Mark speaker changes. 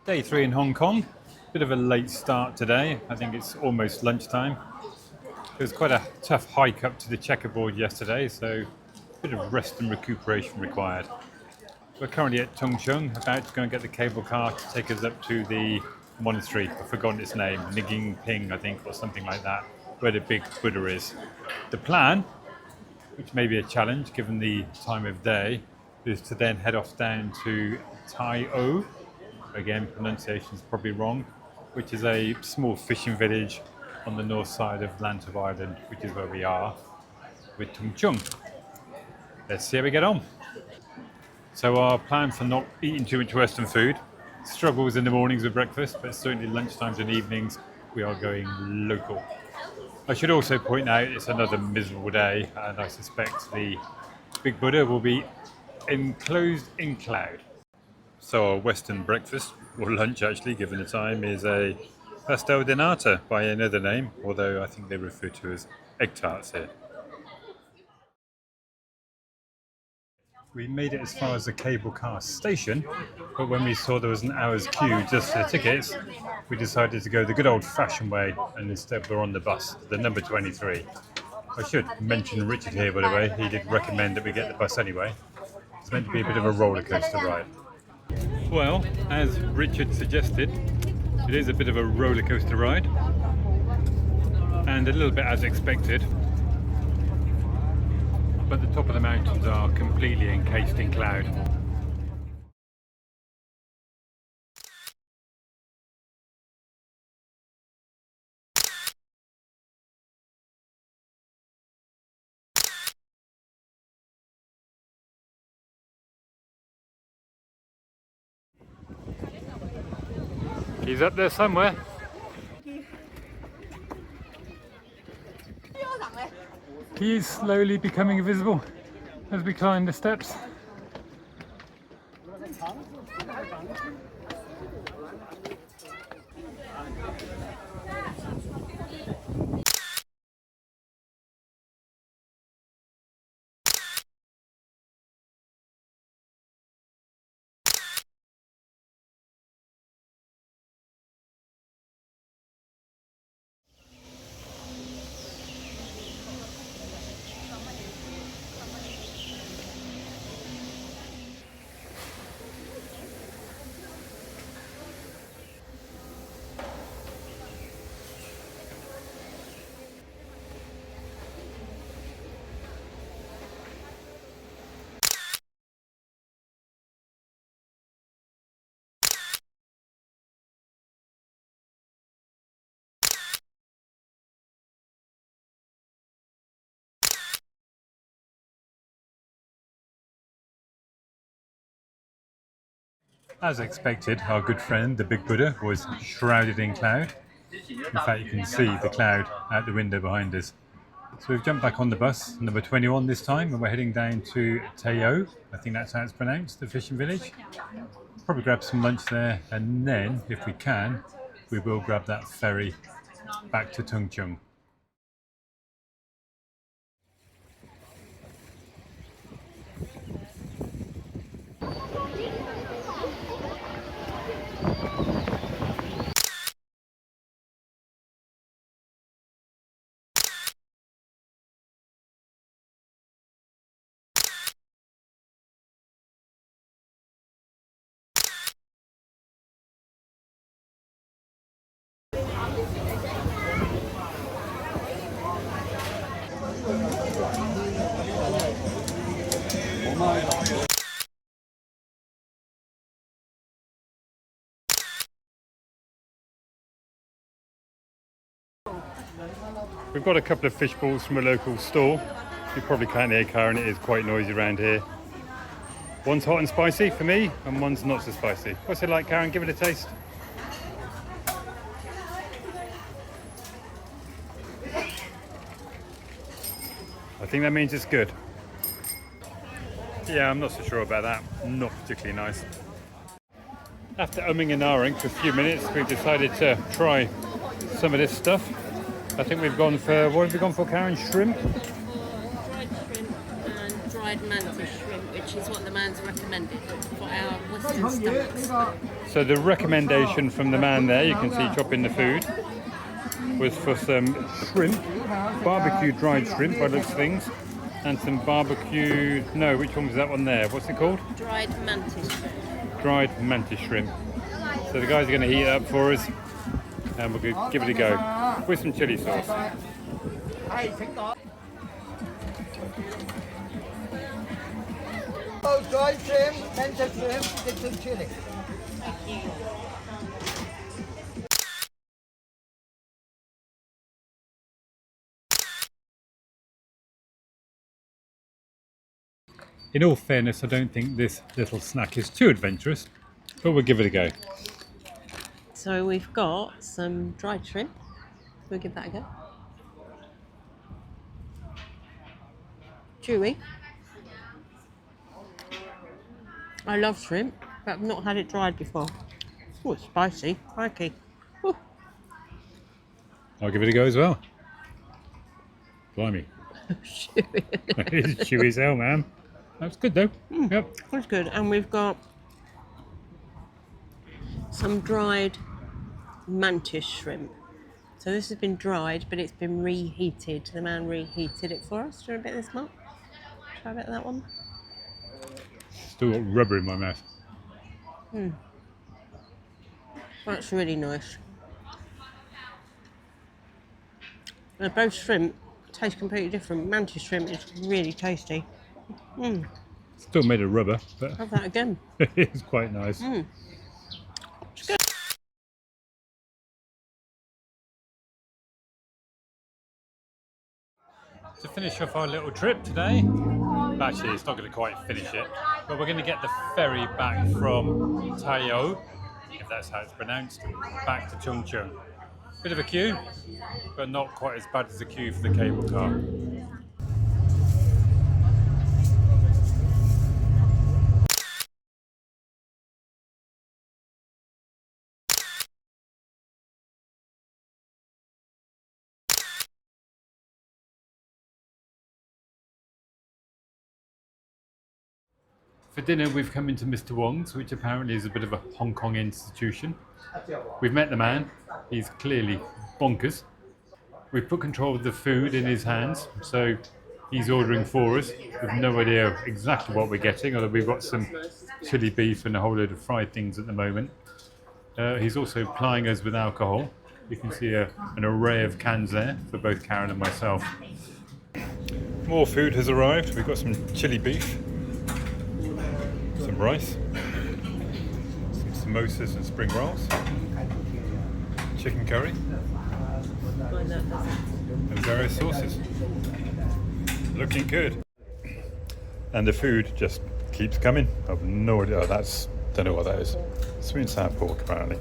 Speaker 1: Day 3 in Hong Kong. Bit of a late start today. I think it's almost lunchtime. It was quite a tough hike up to the checkerboard yesterday, so a bit of rest and recuperation required. We're currently at Tung Chung, about to go and get the cable car to take us up to the monastery. I've forgotten its name, Niging Ping, I think, or something like that, where the big Buddha is. The plan, which may be a challenge given the time of day, is to then head off down to Tai O. Again, pronunciation is probably wrong, which is a small fishing village on the north side of Lantau Island, which is where we are with Tung Chung. Let's see how we get on. So our plan for not eating too much Western food, struggles in the mornings with breakfast, but certainly lunchtimes and evenings we are going local. I should also point out it's another miserable day, and I suspect the big Buddha will be enclosed in cloud. So our Western breakfast, or lunch actually, given the time, is a pastel de nata by another name, although I think they refer to as egg tarts here. We made it as far as the cable car station, but when we saw there was an hour's queue just for the tickets, we decided to go the good old-fashioned way, and instead we're on the bus, the number 23. I should mention Richard here, by the way. He did recommend that we get the bus anyway. It's meant to be a bit of a roller coaster ride. Well, as Richard suggested, it is a bit of a roller coaster ride, and a little bit as expected. But the top of the mountains are completely encased in cloud. He's up there somewhere. He is slowly becoming visible as we climb the steps. As expected, our good friend, the big Buddha, was shrouded in cloud. In fact, you can see the cloud out the window behind us. So we've jumped back on the bus, number 21 this time, and we're heading down to Teo. I think that's how it's pronounced, the fishing village. Probably grab some lunch there, and then, if we can, we will grab that ferry back to Tung Chung. We've got a couple of fish balls from a local store. You probably can't hear a car, and it is quite noisy around here. One's hot and spicy for me, and one's not so spicy. What's it like, Karen? Give it a taste. I think that means it's good. Yeah, I'm not so sure about that. Not particularly nice. After umming and ahhing for a few minutes, we've decided to try some of this stuff. I think we've gone for, what have we gone for, Karen? Shrimp?
Speaker 2: Dried shrimp and dried mantis shrimp, which is what the man's recommended for our Western stomachs.
Speaker 1: So the recommendation from the man there, you can see chopping the food, was for some shrimp, barbecue dried shrimp by the looks of things, and some barbecue, no, which one was that one there? What's it called?
Speaker 2: Dried mantis shrimp.
Speaker 1: Dried mantis shrimp. So the guys are going to heat it up for us, and we're going to give it a go with some chili sauce.
Speaker 3: Oh, dried shrimp, mantis shrimp, with some chili.
Speaker 1: In all fairness, I don't think this little snack is too adventurous, but we'll give it a go.
Speaker 2: So we've got some dried shrimp. We'll give that a go. Chewy. I love shrimp, but I've not had it dried before. Oh, it's spicy. Crikey. Ooh.
Speaker 1: I'll give it a go as well. Blimey.
Speaker 2: Chewy.
Speaker 1: It's chewy as hell, man. That's good though. Yep.
Speaker 2: That's good. And we've got some dried mantis shrimp. So this has been dried, but it's been reheated. The man reheated it for us. Do you want a bit of this, Mark? Try a bit of that one.
Speaker 1: Still got rubber in my mouth.
Speaker 2: That's really nice. They're both shrimp. Taste completely different. Mantis shrimp is really tasty.
Speaker 1: Still made of rubber, but
Speaker 2: Have that again.
Speaker 1: it's quite nice.
Speaker 2: It's good.
Speaker 1: To finish off our little trip today, actually it's not going to quite finish it, but we're going to get the ferry back from Tayo, if that's how it's pronounced, back to Chung Chung. Bit of a queue, but not quite as bad as the queue for the cable car. For dinner, we've come into Mr Wongs, which apparently is a bit of a Hong Kong institution. We've met the man. He's clearly bonkers. We've put control of the food in his hands, so he's ordering for us. We've no idea exactly what we're getting, although we've got some chili beef and a whole load of fried things at the moment. He's also plying us with alcohol. You can see an array of cans there for both Karen and myself. More food has arrived. We've got some chili beef, some rice, some samosas and spring rolls, chicken curry, and various sauces. Looking good. And the food just keeps coming. I've no idea. Don't know what that is. Sweet and sour pork, apparently.